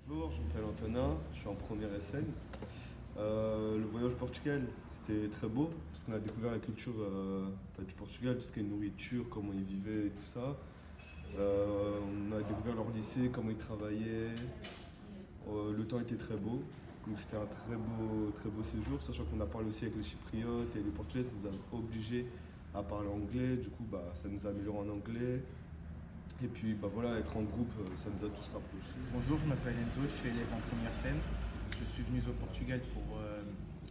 Bonjour, je m'appelle Antonin, je suis en première SN. Le voyage au Portugal, c'était très beau parce qu'on a découvert la culture du Portugal, tout ce qui est nourriture, comment ils vivaient et tout ça. On a découvert leur lycée, comment ils travaillaient. Le temps était très beau, donc c'était un très beau séjour, sachant qu'on a parlé aussi avec les Chypriotes et les Portugais, ça nous a obligés à parler anglais. Du coup, ça nous a amélioré en anglais. Et puis voilà, être en groupe, ça nous a tous rapprochés. Bonjour, je m'appelle Enzo, je suis élève en première scène. Je suis venu au Portugal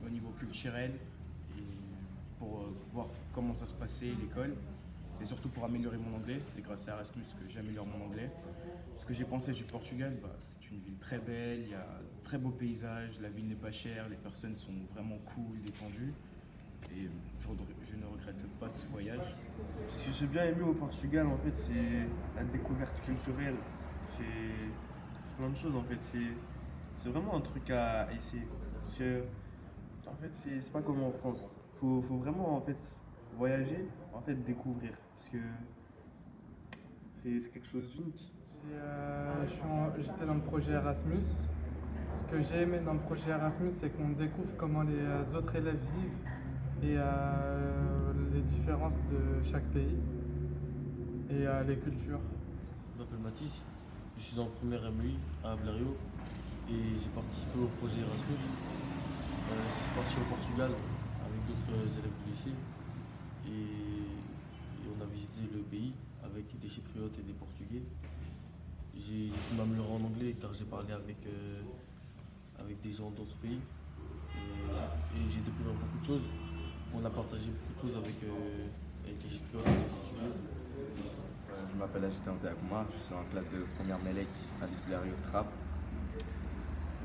au niveau culturel et pour voir comment ça se passait l'école et surtout pour améliorer mon anglais. C'est grâce à Erasmus que j'améliore mon anglais. Ce que j'ai pensé du Portugal, c'est une ville très belle, il y a de très beaux paysages, la ville n'est pas chère, les personnes sont vraiment cool, détendues et je ne regrette pas ce voyage. Ce que j'ai bien aimé au Portugal, en fait, c'est la découverte culturelle. C'est c'est plein de choses, en fait. C'est vraiment un truc à essayer. Parce que, en fait, c'est pas comme en France. Faut vraiment, en fait, voyager, en fait, découvrir. Parce que c'est quelque chose d'unique. J'étais dans le projet Erasmus. Ce que j'ai aimé dans le projet Erasmus, c'est qu'on découvre comment les autres élèves vivent et les différences de chaque pays et les cultures. Je m'appelle Mathis, je suis en première MUI à Blériot et j'ai participé au projet Erasmus. Je suis parti au Portugal avec d'autres élèves du lycée et on a visité le pays avec des Chypriotes et des Portugais. J'ai pu m'améliorer en anglais car j'ai parlé avec des gens d'autres pays et j'ai découvert beaucoup de choses. On a partagé beaucoup de choses avec les Chypriotes et les Portugais. Je m'appelle Agité Akuma, je suis en classe de première Melek à Bisbléry au Trap.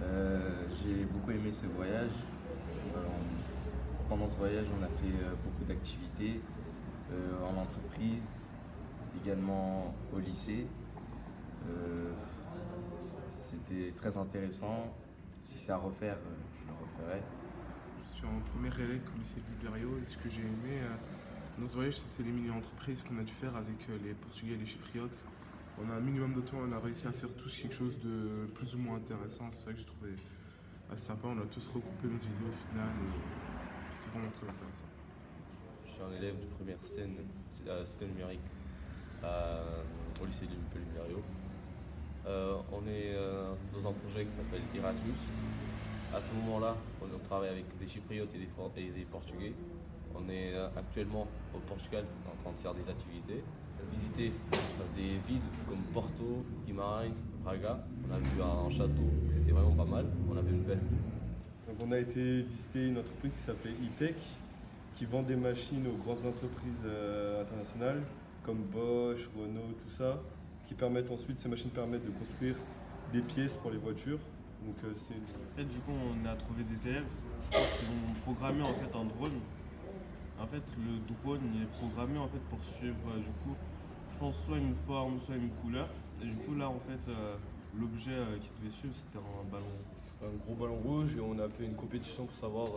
J'ai beaucoup aimé ce voyage. Euh, Pendant ce voyage, on a fait beaucoup d'activités en entreprise, également au lycée. C'était très intéressant. Si c'est à refaire, je le referai. Je suis en première élève au lycée de Blériot et ce que j'ai aimé dans ce voyage, c'était les mini-entreprises qu'on a dû faire avec les Portugais et les Chypriotes. On a un minimum de temps, on a réussi à faire tous quelque chose de plus ou moins intéressant. C'est ça que j'ai trouvé assez sympa. On a tous regroupé nos idées au final et c'était vraiment très intéressant. Je suis un élève de première scène Cité numérique au lycée de Blériot. On est dans un projet qui s'appelle Erasmus. À ce moment-là, on travaille avec des Chypriotes et des Portugais. On est actuellement au Portugal en train de faire des activités, visiter des villes comme Porto, Guimarães, Braga. On a vu un château, c'était vraiment pas mal. On a vu une belle. Donc on a été visiter une entreprise qui s'appelait E-Tech, qui vend des machines aux grandes entreprises internationales comme Bosch, Renault, tout ça, ces machines permettent de construire des pièces pour les voitures. Donc c'est une... En fait, du coup, on a trouvé des élèves. Je pense qu'ils ont programmé, en fait, un drone. En fait, le drone il est programmé, en fait, pour suivre, du coup, je pense, soit une forme, soit une couleur. Et du coup, là, en fait, l'objet qui devait suivre, c'était un ballon. un gros ballon rouge et on a fait une compétition pour savoir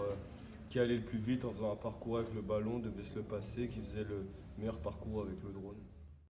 qui allait le plus vite en faisant un parcours avec le ballon, devait se le passer, qui faisait le meilleur parcours avec le drone.